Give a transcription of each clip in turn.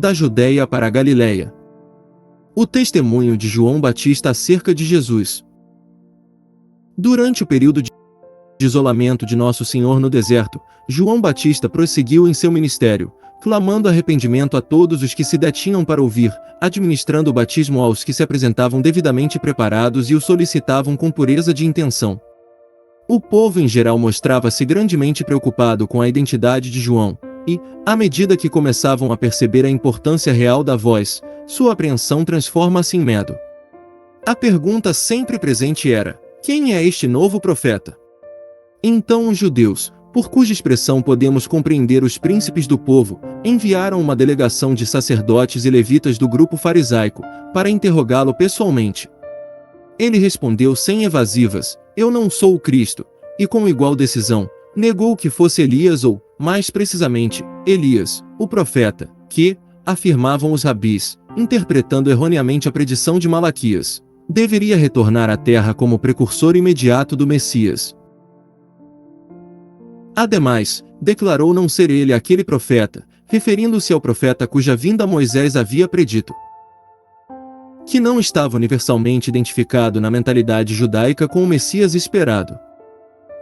da Judéia para a Galiléia. O testemunho de João Batista acerca de Jesus. Durante o período de isolamento de Nosso Senhor no deserto, João Batista prosseguiu em seu ministério, clamando arrependimento a todos os que se detinham para ouvir, administrando o batismo aos que se apresentavam devidamente preparados e o solicitavam com pureza de intenção. O povo em geral mostrava-se grandemente preocupado com a identidade de João, e, à medida que começavam a perceber a importância real da voz, sua apreensão transforma-se em medo. A pergunta sempre presente era: quem é este novo profeta? Então os judeus, por cuja expressão podemos compreender os príncipes do povo, enviaram uma delegação de sacerdotes e levitas do grupo farisaico, para interrogá-lo pessoalmente. Ele respondeu sem evasivas: eu não sou o Cristo, e com igual decisão, negou que fosse Elias ou, mais precisamente, Elias, o profeta, que, afirmavam os rabis, interpretando erroneamente a predição de Malaquias, deveria retornar à terra como precursor imediato do Messias. Ademais, declarou não ser ele aquele profeta, referindo-se ao profeta cuja vinda Moisés havia predito, que não estava universalmente identificado na mentalidade judaica com o Messias esperado.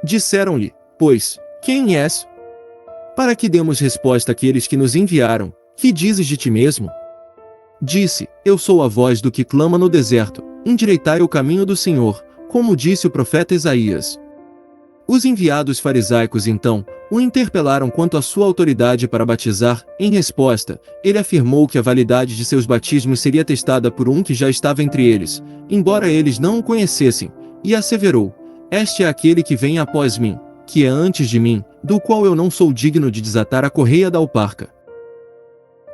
Disseram-lhe, pois, quem és? Para que demos resposta àqueles que nos enviaram, que dizes de ti mesmo? Disse, eu sou a voz do que clama no deserto, endireitai o caminho do Senhor, como disse o profeta Isaías. Os enviados farisaicos então, o interpelaram quanto à sua autoridade para batizar. Em resposta, ele afirmou que a validade de seus batismos seria testada por um que já estava entre eles, embora eles não o conhecessem, e asseverou, este é aquele que vem após mim, que é antes de mim, do qual eu não sou digno de desatar a correia da alparca.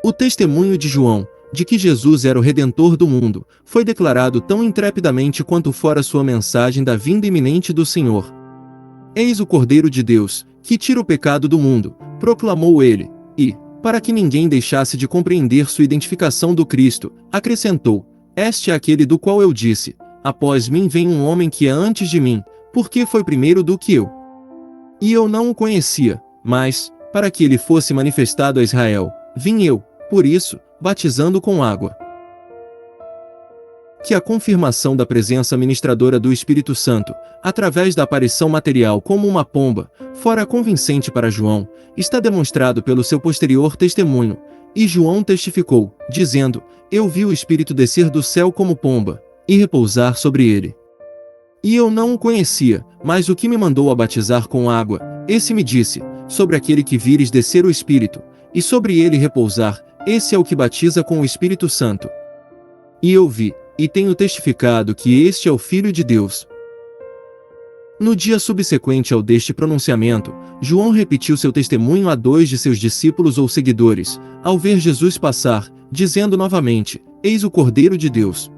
O testemunho de João, de que Jesus era o Redentor do mundo, foi declarado tão intrepidamente quanto fora sua mensagem da vinda iminente do Senhor. Eis o Cordeiro de Deus, que tira o pecado do mundo, proclamou ele, e, para que ninguém deixasse de compreender sua identificação do Cristo, acrescentou, este é aquele do qual eu disse, após mim vem um homem que é antes de mim, porque foi primeiro do que eu. E eu não o conhecia, mas, para que ele fosse manifestado a Israel, vim eu, por isso, batizando com água. Que a confirmação da presença ministradora do Espírito Santo, através da aparição material como uma pomba, fora convincente para João, está demonstrado pelo seu posterior testemunho, e João testificou, dizendo, eu vi o Espírito descer do céu como pomba, e repousar sobre ele. E eu não o conhecia, mas o que me mandou a batizar com água, esse me disse, sobre aquele que vires descer o Espírito, e sobre ele repousar, esse é o que batiza com o Espírito Santo. E eu vi, e tenho testificado que este é o Filho de Deus. No dia subsequente ao deste pronunciamento, João repetiu seu testemunho a 2 de seus discípulos ou seguidores, ao ver Jesus passar, dizendo novamente, eis o Cordeiro de Deus.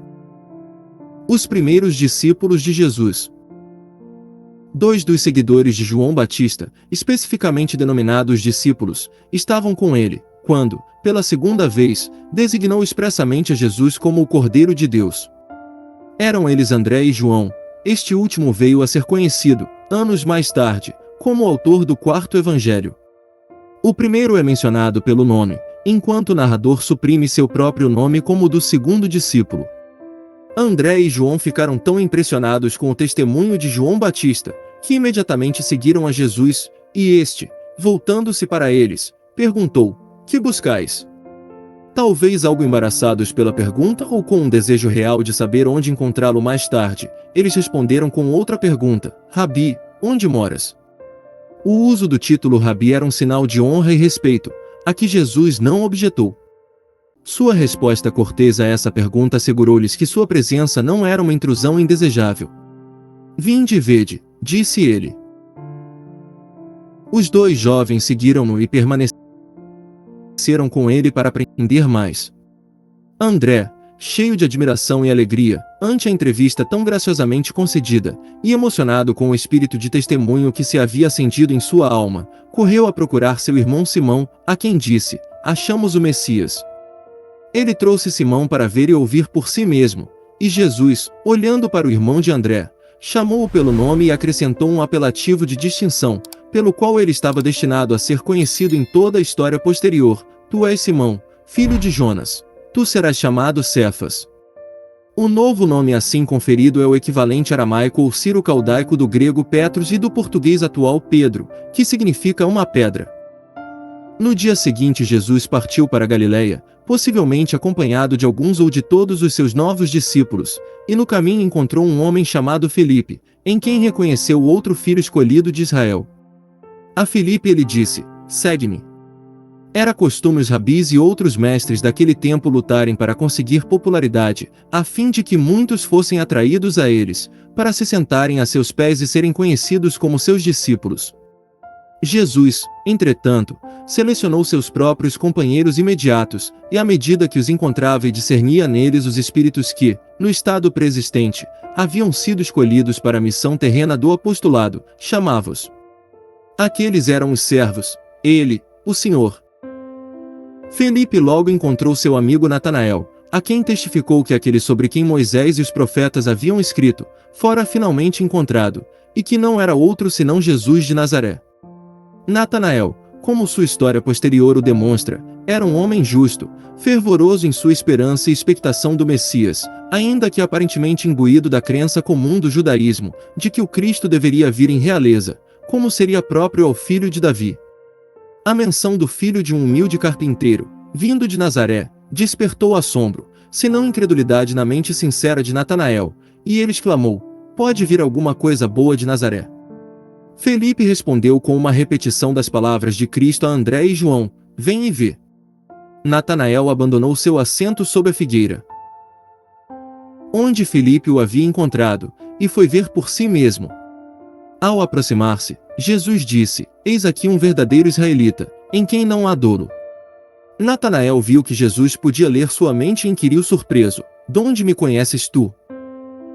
Os primeiros discípulos de Jesus. 2 dos seguidores de João Batista, especificamente denominados discípulos, estavam com ele, quando, pela segunda vez, designou expressamente a Jesus como o Cordeiro de Deus. Eram eles André e João. Este último veio a ser conhecido, anos mais tarde, como o autor do 4º Evangelho. O primeiro é mencionado pelo nome, enquanto o narrador suprime seu próprio nome como o do segundo discípulo. André e João ficaram tão impressionados com o testemunho de João Batista, que imediatamente seguiram a Jesus, e este, voltando-se para eles, perguntou, que buscais? Talvez algo embaraçados pela pergunta ou com um desejo real de saber onde encontrá-lo mais tarde, eles responderam com outra pergunta, Rabi, onde moras? O uso do título Rabi era um sinal de honra e respeito, a que Jesus não objetou. Sua resposta cortês a essa pergunta assegurou-lhes que sua presença não era uma intrusão indesejável. Vinde e vede, disse ele. Os 2 jovens seguiram-no e permaneceram com ele para aprender mais. André, cheio de admiração e alegria, ante a entrevista tão graciosamente concedida, e emocionado com o espírito de testemunho que se havia sentido em sua alma, correu a procurar seu irmão Simão, a quem disse, achamos o Messias. Ele trouxe Simão para ver e ouvir por si mesmo, e Jesus, olhando para o irmão de André, chamou-o pelo nome e acrescentou um apelativo de distinção, pelo qual ele estava destinado a ser conhecido em toda a história posterior, tu és Simão, filho de Jonas. Tu serás chamado Cefas. O novo nome assim conferido é o equivalente aramaico ou sírio-caldaico do grego Petros e do português atual Pedro, que significa uma pedra. No dia seguinte Jesus partiu para Galiléia, possivelmente acompanhado de alguns ou de todos os seus novos discípulos, e no caminho encontrou um homem chamado Felipe, em quem reconheceu o outro filho escolhido de Israel. A Felipe ele disse: "Segue-me." Era costume os rabis e outros mestres daquele tempo lutarem para conseguir popularidade, a fim de que muitos fossem atraídos a eles, para se sentarem a seus pés e serem conhecidos como seus discípulos. Jesus, entretanto, selecionou seus próprios companheiros imediatos, e à medida que os encontrava e discernia neles os espíritos que, no estado preexistente, haviam sido escolhidos para a missão terrena do apostolado, chamava-os. Aqueles eram os servos, ele, o Senhor. Felipe logo encontrou seu amigo Natanael, a quem testificou que aquele sobre quem Moisés e os profetas haviam escrito, fora finalmente encontrado, e que não era outro senão Jesus de Nazaré. Natanael, como sua história posterior o demonstra, era um homem justo, fervoroso em sua esperança e expectação do Messias, ainda que aparentemente imbuído da crença comum do judaísmo, de que o Cristo deveria vir em realeza, como seria próprio ao filho de Davi. A menção do filho de um humilde carpinteiro, vindo de Nazaré, despertou assombro, se não incredulidade na mente sincera de Natanael, e ele exclamou: "Pode vir alguma coisa boa de Nazaré?" Felipe respondeu com uma repetição das palavras de Cristo a André e João: "Vem e vê." Natanael abandonou seu assento sob a figueira, onde Felipe o havia encontrado, e foi ver por si mesmo. Ao aproximar-se, Jesus disse: "Eis aqui um verdadeiro israelita, em quem não há dolo." Natanael viu que Jesus podia ler sua mente e inquiriu surpreso: "Donde me conheces tu?"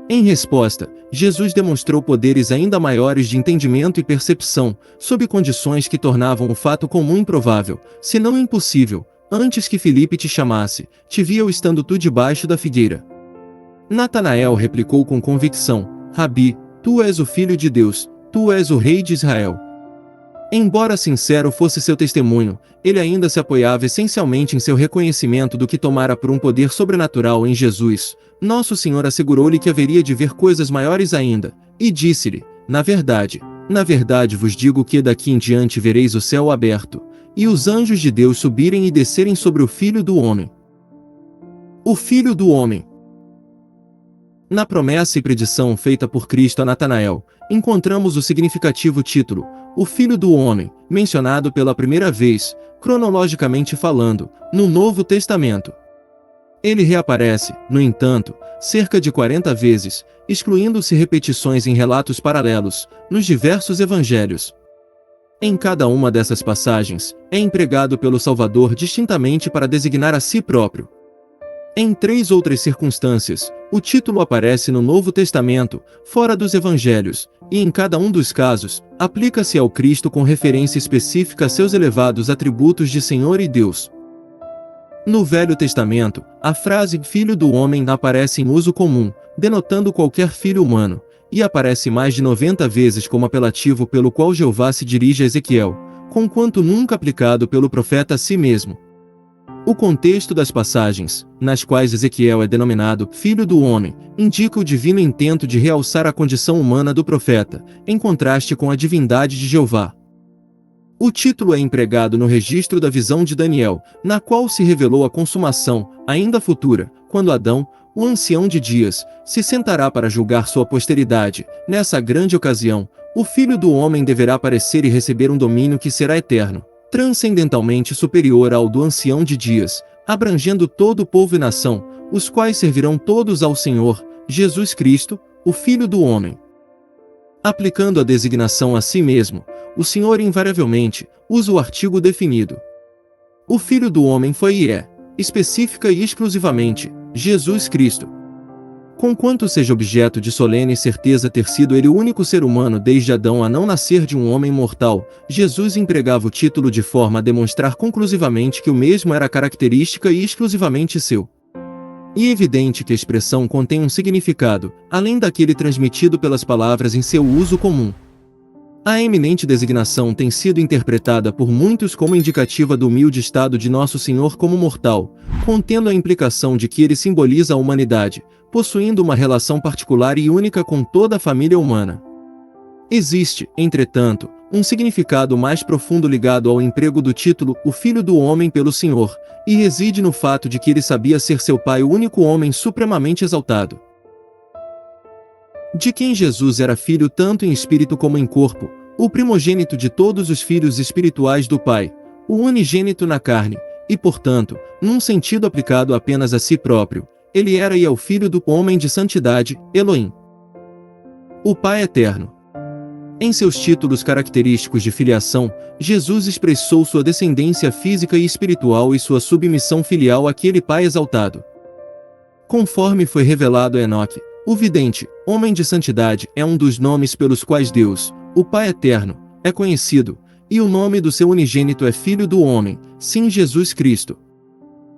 Em resposta, Jesus demonstrou poderes ainda maiores de entendimento e percepção, sob condições que tornavam o fato comum improvável, se não impossível. "Antes que Felipe te chamasse, te vi eu estando tu debaixo da figueira." Natanael replicou com convicção: "Rabi, tu és o Filho de Deus, tu és o Rei de Israel." Embora sincero fosse seu testemunho, ele ainda se apoiava essencialmente em seu reconhecimento do que tomara por um poder sobrenatural em Jesus. Nosso Senhor assegurou-lhe que haveria de ver coisas maiores ainda, e disse-lhe: na verdade vos digo que daqui em diante vereis o céu aberto, e os anjos de Deus subirem e descerem sobre o Filho do Homem." O Filho do Homem. Na promessa e predição feita por Cristo a Natanael, encontramos o significativo título, o Filho do Homem, mencionado pela primeira vez, cronologicamente falando, no Novo Testamento. Ele reaparece, no entanto, cerca de 40 vezes, excluindo-se repetições em relatos paralelos, nos diversos evangelhos. Em cada uma dessas passagens, é empregado pelo Salvador distintamente para designar a si próprio. Em 3 outras circunstâncias, o título aparece no Novo Testamento, fora dos Evangelhos, e em cada um dos casos, aplica-se ao Cristo com referência específica a seus elevados atributos de Senhor e Deus. No Velho Testamento, a frase "Filho do Homem" aparece em uso comum, denotando qualquer filho humano, e aparece mais de 90 vezes como apelativo pelo qual Jeová se dirige a Ezequiel, conquanto nunca aplicado pelo profeta a si mesmo. O contexto das passagens, nas quais Ezequiel é denominado Filho do Homem, indica o divino intento de realçar a condição humana do profeta, em contraste com a divindade de Jeová. O título é empregado no registro da visão de Daniel, na qual se revelou a consumação, ainda futura, quando Adão, o ancião de dias, se sentará para julgar sua posteridade. Nessa grande ocasião, o Filho do Homem deverá aparecer e receber um domínio que será eterno, transcendentalmente superior ao do ancião de dias, abrangendo todo o povo e nação, os quais servirão todos ao Senhor, Jesus Cristo, o Filho do Homem. Aplicando a designação a si mesmo, o Senhor invariavelmente usa o artigo definido. O Filho do Homem foi e é, específica e exclusivamente, Jesus Cristo. Conquanto seja objeto de solene certeza ter sido ele o único ser humano desde Adão a não nascer de um homem mortal, Jesus empregava o título de forma a demonstrar conclusivamente que o mesmo era característica e exclusivamente seu. E é evidente que a expressão contém um significado, além daquele transmitido pelas palavras em seu uso comum. A eminente designação tem sido interpretada por muitos como indicativa do humilde estado de Nosso Senhor como mortal, contendo a implicação de que ele simboliza a humanidade, possuindo uma relação particular e única com toda a família humana. Existe, entretanto, um significado mais profundo ligado ao emprego do título "O Filho do Homem" pelo Senhor, e reside no fato de que ele sabia ser seu Pai, o único homem supremamente exaltado, de quem Jesus era filho tanto em espírito como em corpo, o primogênito de todos os filhos espirituais do Pai, o unigênito na carne, e portanto, num sentido aplicado apenas a si próprio, ele era e é o Filho do Homem de Santidade, Elohim, o Pai Eterno. Em seus títulos característicos de filiação, Jesus expressou sua descendência física e espiritual e sua submissão filial àquele Pai exaltado. Conforme foi revelado a Enoque, o vidente, homem de santidade, é um dos nomes pelos quais Deus, o Pai Eterno, é conhecido, e o nome do seu unigênito é Filho do Homem, sim, Jesus Cristo.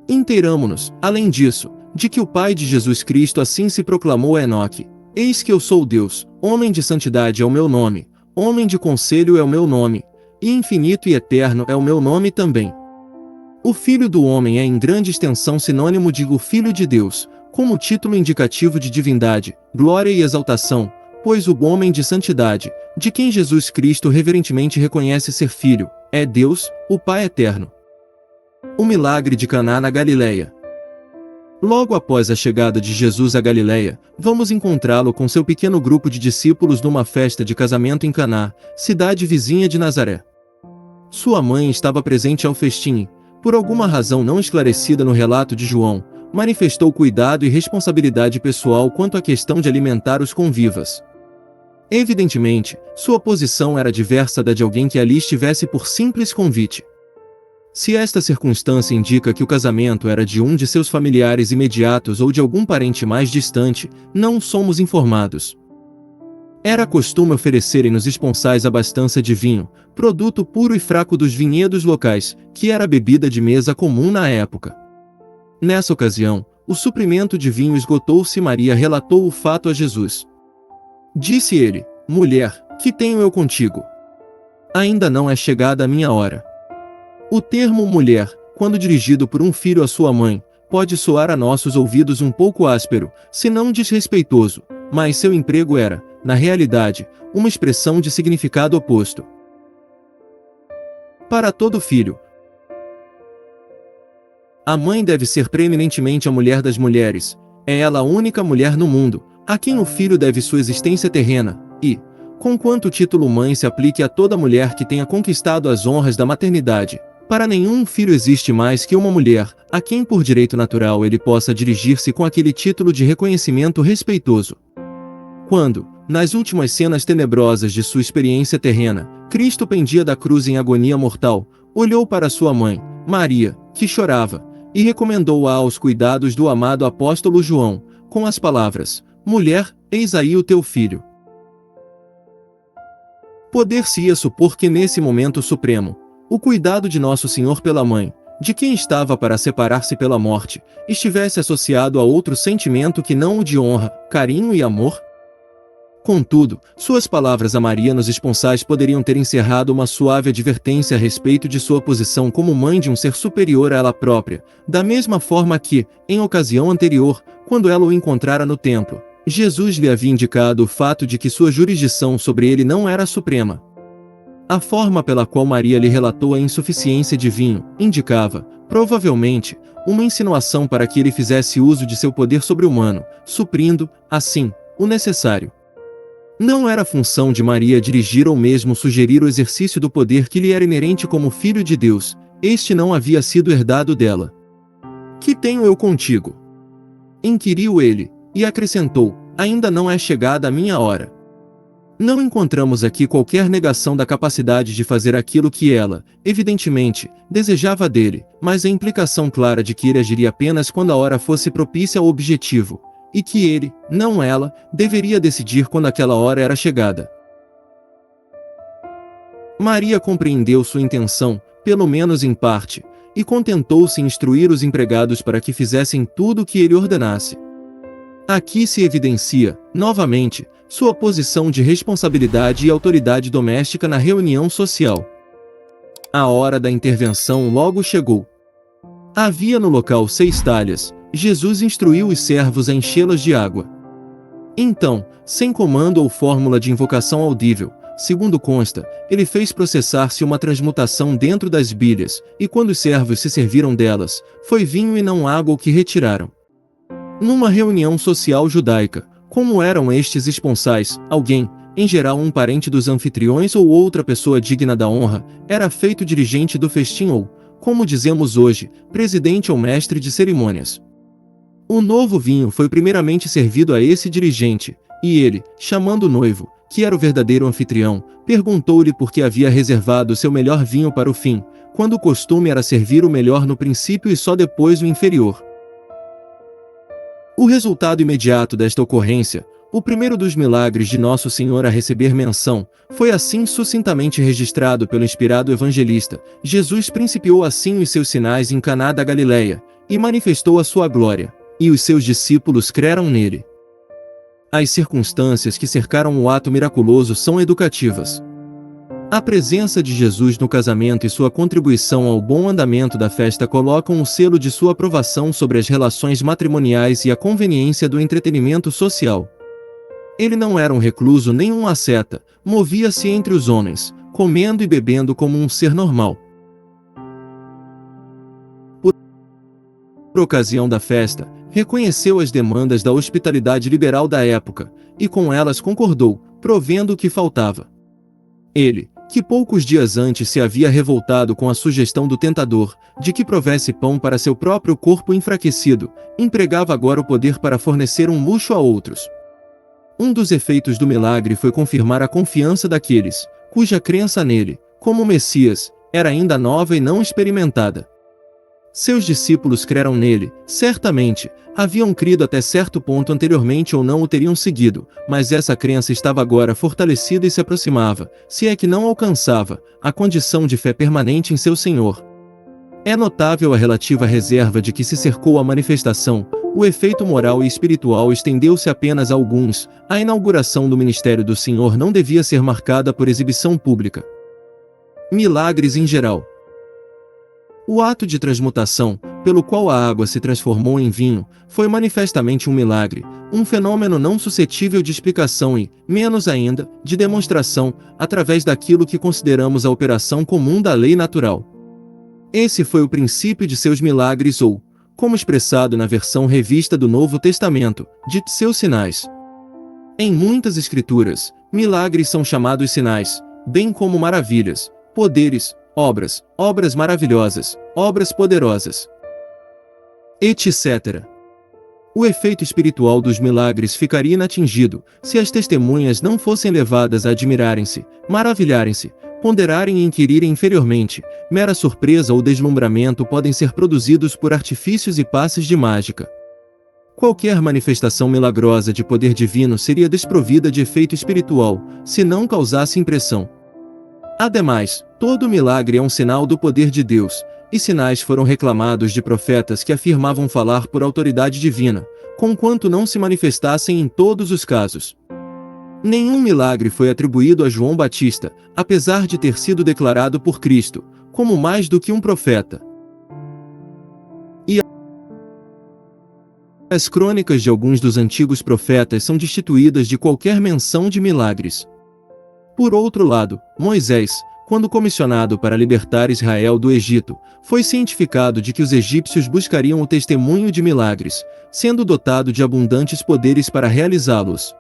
Inteiramo-nos, além disso, de que o Pai de Jesus Cristo assim se proclamou a Enoque: Eis que eu sou Deus, homem de santidade é o meu nome, homem de conselho é o meu nome, e infinito e eterno é o meu nome também. O Filho do Homem é em grande extensão sinônimo de o Filho de Deus, como título indicativo de divindade, glória e exaltação, pois o homem de santidade, de quem Jesus Cristo reverentemente reconhece ser filho, é Deus, o Pai Eterno. O milagre de Caná na Galileia. Logo após a chegada de Jesus à Galileia, vamos encontrá-lo com seu pequeno grupo de discípulos numa festa de casamento em Caná, cidade vizinha de Nazaré. Sua mãe estava presente ao festim e, por alguma razão não esclarecida no relato de João, manifestou cuidado e responsabilidade pessoal quanto à questão de alimentar os convivas. Evidentemente, sua posição era diversa da de alguém que ali estivesse por simples convite. Se esta circunstância indica que o casamento era de um de seus familiares imediatos ou de algum parente mais distante, não somos informados. Era costume oferecerem nos esponsais abastança de vinho, produto puro e fraco dos vinhedos locais, que era a bebida de mesa comum na época. Nessa ocasião, o suprimento de vinho esgotou-se e Maria relatou o fato a Jesus. Disse ele: Mulher, que tenho eu contigo? Ainda não é chegada a minha hora. O termo mulher, quando dirigido por um filho à sua mãe, pode soar a nossos ouvidos um pouco áspero, se não desrespeitoso, mas seu emprego era, na realidade, uma expressão de significado oposto. Para todo filho, a mãe deve ser preeminentemente a mulher das mulheres, é ela a única mulher no mundo, a quem o filho deve sua existência terrena, e, conquanto o título mãe se aplique a toda mulher que tenha conquistado as honras da maternidade, para nenhum filho existe mais que uma mulher, a quem por direito natural ele possa dirigir-se com aquele título de reconhecimento respeitoso. Quando, nas últimas cenas tenebrosas de sua experiência terrena, Cristo pendia da cruz em agonia mortal, olhou para sua mãe, Maria, que chorava, e recomendou-a aos cuidados do amado apóstolo João, com as palavras: Mulher, eis aí o teu filho. Poder-se-ia supor que nesse momento supremo, o cuidado de Nosso Senhor pela mãe, de quem estava para separar-se pela morte, estivesse associado a outro sentimento que não o de honra, carinho e amor? Contudo, suas palavras a Maria nos esponsais poderiam ter encerrado uma suave advertência a respeito de sua posição como mãe de um ser superior a ela própria, da mesma forma que, em ocasião anterior, quando ela o encontrara no templo, Jesus lhe havia indicado o fato de que sua jurisdição sobre ele não era suprema. A forma pela qual Maria lhe relatou a insuficiência de vinho, indicava, provavelmente, uma insinuação para que ele fizesse uso de seu poder sobre-humano, suprindo, assim, o necessário. Não era função de Maria dirigir ou mesmo sugerir o exercício do poder que lhe era inerente como filho de Deus, este não havia sido herdado dela. Que tenho eu contigo? Inquiriu ele, e acrescentou: Ainda não é chegada a minha hora. Não encontramos aqui qualquer negação da capacidade de fazer aquilo que ela, evidentemente, desejava dele, mas a implicação clara de que ele agiria apenas quando a hora fosse propícia ao objetivo, e que ele, não ela, deveria decidir quando aquela hora era chegada. Maria compreendeu sua intenção, pelo menos em parte, e contentou-se em instruir os empregados para que fizessem tudo o que ele ordenasse. Aqui se evidencia, novamente, sua posição de responsabilidade e autoridade doméstica na reunião social. A hora da intervenção logo chegou. Havia no local 6 talhas. Jesus instruiu os servos a enchê-las de água. Então, sem comando ou fórmula de invocação audível, segundo consta, ele fez processar-se uma transmutação dentro das bilhas, e quando os servos se serviram delas, foi vinho e não água o que retiraram. Numa reunião social judaica, como eram estes esponsais, alguém, em geral um parente dos anfitriões ou outra pessoa digna da honra, era feito dirigente do festim ou, como dizemos hoje, presidente ou mestre de cerimônias. O novo vinho foi primeiramente servido a esse dirigente, e ele, chamando o noivo, que era o verdadeiro anfitrião, perguntou-lhe por que havia reservado seu melhor vinho para o fim, quando o costume era servir o melhor no princípio e só depois o inferior. O resultado imediato desta ocorrência, o primeiro dos milagres de Nosso Senhor a receber menção, foi assim sucintamente registrado pelo inspirado evangelista. Jesus principiou assim os seus sinais em Caná da Galileia, e manifestou a sua glória, e os seus discípulos creram nele. As circunstâncias que cercaram o ato miraculoso são educativas. A presença de Jesus no casamento e sua contribuição ao bom andamento da festa colocam o selo de sua aprovação sobre as relações matrimoniais e a conveniência do entretenimento social. Ele não era um recluso nem um asceta, movia-se entre os homens, comendo e bebendo como um ser normal. Por ocasião da festa, reconheceu as demandas da hospitalidade liberal da época, e com elas concordou, provendo o que faltava. Ele, que poucos dias antes se havia revoltado com a sugestão do tentador, de que provesse pão para seu próprio corpo enfraquecido, empregava agora o poder para fornecer um luxo a outros. Um dos efeitos do milagre foi confirmar a confiança daqueles, cuja crença nele, como Messias, era ainda nova e não experimentada. Seus discípulos creram nele, certamente, haviam crido até certo ponto anteriormente ou não o teriam seguido, mas essa crença estava agora fortalecida e se aproximava, se é que não alcançava, a condição de fé permanente em seu Senhor. É notável a relativa reserva de que se cercou a manifestação. O efeito moral e espiritual estendeu-se apenas a alguns. A inauguração do ministério do Senhor não devia ser marcada por exibição pública. Milagres em geral. O ato de transmutação, pelo qual a água se transformou em vinho, foi manifestamente um milagre, um fenômeno não suscetível de explicação e, menos ainda, de demonstração, através daquilo que consideramos a operação comum da lei natural. Esse foi o princípio de seus milagres ou, como expressado na versão revista do Novo Testamento, de seus sinais. Em muitas escrituras, milagres são chamados sinais, bem como maravilhas, poderes, obras maravilhosas, obras poderosas, etc. O efeito espiritual dos milagres ficaria inatingido, se as testemunhas não fossem levadas a admirarem-se, maravilharem-se, ponderarem e inquirirem inferiormente. Mera surpresa ou deslumbramento podem ser produzidos por artifícios e passes de mágica. Qualquer manifestação milagrosa de poder divino seria desprovida de efeito espiritual, se não causasse impressão. Ademais, todo milagre é um sinal do poder de Deus, e sinais foram reclamados de profetas que afirmavam falar por autoridade divina, conquanto não se manifestassem em todos os casos. Nenhum milagre foi atribuído a João Batista, apesar de ter sido declarado por Cristo como mais do que um profeta. E as crônicas de alguns dos antigos profetas são destituídas de qualquer menção de milagres. Por outro lado, Moisés, quando comissionado para libertar Israel do Egito, foi cientificado de que os egípcios buscariam o testemunho de milagres, sendo dotado de abundantes poderes para realizá-los.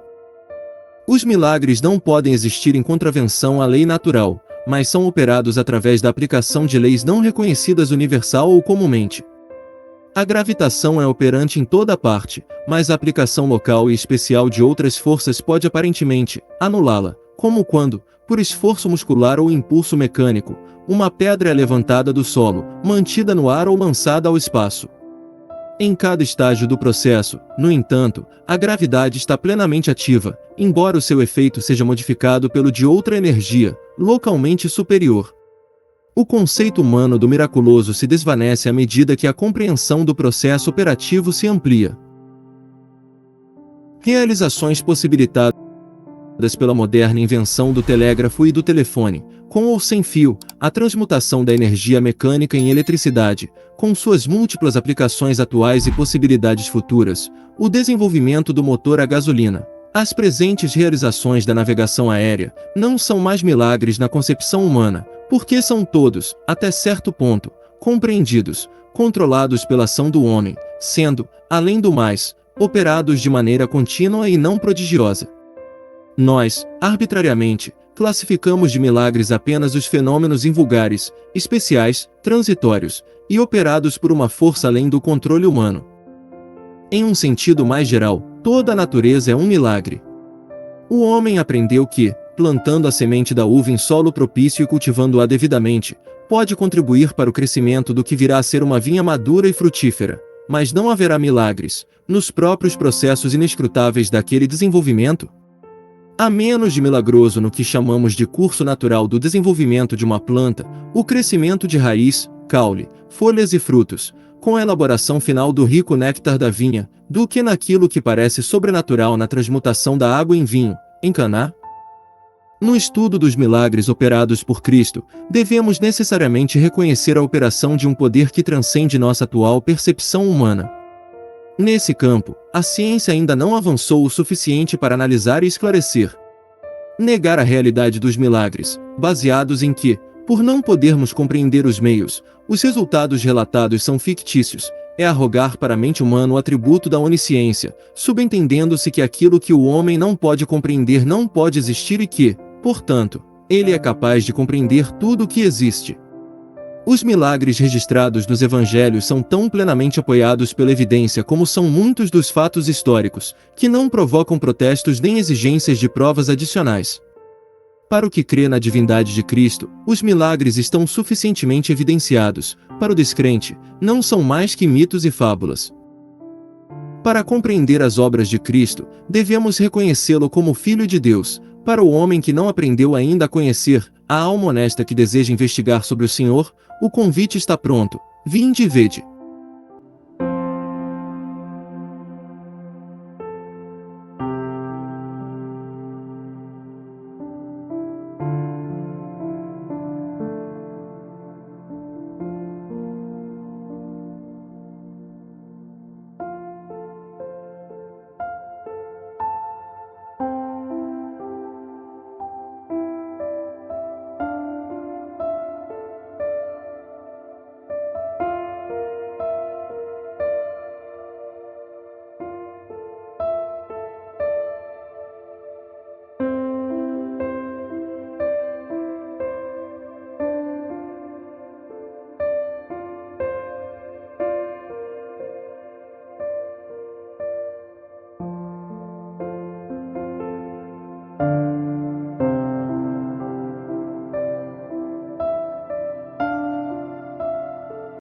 Os milagres não podem existir em contravenção à lei natural, mas são operados através da aplicação de leis não reconhecidas universal ou comumente. A gravitação é operante em toda parte, mas a aplicação local e especial de outras forças pode aparentemente anulá-la, como quando, por esforço muscular ou impulso mecânico, uma pedra é levantada do solo, mantida no ar ou lançada ao espaço. Em cada estágio do processo, no entanto, a gravidade está plenamente ativa, embora o seu efeito seja modificado pelo de outra energia, localmente superior. O conceito humano do miraculoso se desvanece à medida que a compreensão do processo operativo se amplia. Realizações possibilitadas pela moderna invenção do telégrafo e do telefone, com ou sem fio, a transmutação da energia mecânica em eletricidade, com suas múltiplas aplicações atuais e possibilidades futuras, o desenvolvimento do motor a gasolina. As presentes realizações da navegação aérea não são mais milagres na concepção humana, porque são todos, até certo ponto, compreendidos, controlados pela ação do homem, sendo, além do mais, operados de maneira contínua e não prodigiosa. Nós, arbitrariamente, classificamos de milagres apenas os fenômenos invulgares, especiais, transitórios, e operados por uma força além do controle humano. Em um sentido mais geral, toda a natureza é um milagre. O homem aprendeu que, plantando a semente da uva em solo propício e cultivando-a devidamente, pode contribuir para o crescimento do que virá a ser uma vinha madura e frutífera, mas não haverá milagres nos próprios processos inescrutáveis daquele desenvolvimento. A menos de milagroso no que chamamos de curso natural do desenvolvimento de uma planta, o crescimento de raiz, caule, folhas e frutos, com a elaboração final do rico néctar da vinha, do que naquilo que parece sobrenatural na transmutação da água em vinho, em Caná. No estudo dos milagres operados por Cristo, devemos necessariamente reconhecer a operação de um poder que transcende nossa atual percepção humana. Nesse campo, a ciência ainda não avançou o suficiente para analisar e esclarecer. Negar a realidade dos milagres, baseados em que, por não podermos compreender os meios, os resultados relatados são fictícios, é arrogar para a mente humana o atributo da onisciência, subentendendo-se que aquilo que o homem não pode compreender não pode existir e que, portanto, ele é capaz de compreender tudo o que existe. Os milagres registrados nos evangelhos são tão plenamente apoiados pela evidência como são muitos dos fatos históricos, que não provocam protestos nem exigências de provas adicionais. Para o que crê na divindade de Cristo, os milagres estão suficientemente evidenciados. Para o descrente, não são mais que mitos e fábulas. Para compreender as obras de Cristo, devemos reconhecê-lo como Filho de Deus. Para o homem que não aprendeu ainda a conhecer, a alma honesta que deseja investigar sobre o Senhor, o convite está pronto. Vinde e vede.